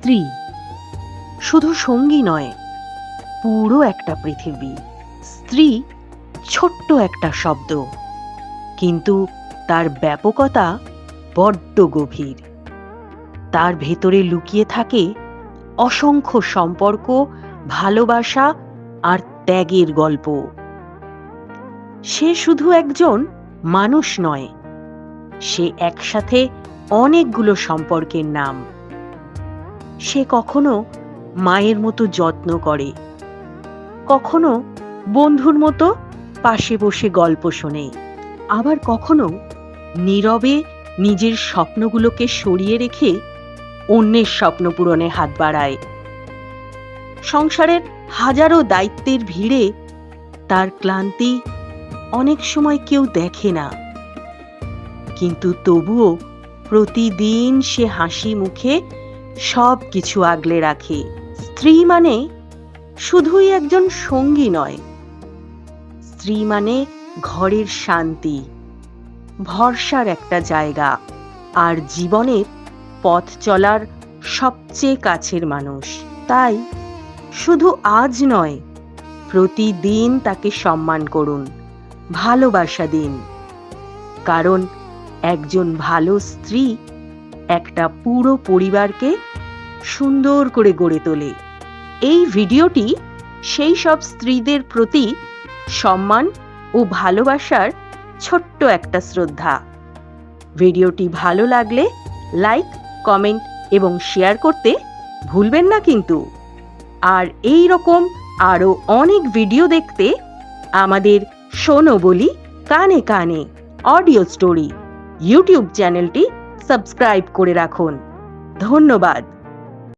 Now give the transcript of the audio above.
স্ত্রী শুধু সঙ্গী নয়, পুরো একটা পৃথিবী। স্ত্রী ছোট্ট একটা শব্দ, কিন্তু তার ব্যাপকতা বড্ড গভীর। তার ভেতরে লুকিয়ে থাকে অসংখ্য সম্পর্ক, ভালোবাসা আর ত্যাগের গল্প। সে শুধু একজন মানুষ নয়, সে একসাথে অনেকগুলো সম্পর্কের নাম। সে কখনো মায়ের মতো যত্ন করে, কখনো বন্ধুর মতো পাশে বসে গল্প শোনে, আবার কখনো নীরবে নিজের স্বপ্নগুলোকে সরিয়ে রেখে অন্যের স্বপ্ন পূরণে হাত বাড়ায়। সংসারের হাজারো দায়িত্বের ভিড়ে তার ক্লান্তি অনেক সময় কেউ দেখে না, কিন্তু তবুও প্রতিদিন সে হাসি মুখে সব কিছু আগলে রাখে। স্ত্রী মানে শুধুই একজন সঙ্গী নয়, স্ত্রী মানে ঘরের শান্তি, ভরসার একটা জায়গা, আর জীবনের পথ চলার সবচেয়ে কাছের মানুষ। তাই শুধু আজ নয়, প্রতিদিন তাকে সম্মান করুন, ভালোবাসা দিন, কারণ একজন ভালো স্ত্রী একটা পুরো পরিবারকে সুন্দর করে গড়ে তোলে। এই ভিডিওটি সেই সব স্ত্রীদের প্রতি সম্মান ও ভালোবাসার ছোট্ট একটা শ্রদ্ধা। ভিডিওটি ভালো লাগলে লাইক, কমেন্ট এবং শেয়ার করতে ভুলবেন না কিন্তু। আর এই রকম আরো অনেক ভিডিও দেখতে আমাদের শোনো বলি কানে কানে অডিও স্টোরি ইউটিউব চ্যানেলটি সাবস্ক্রাইব করে রাখুন। ধন্যবাদ।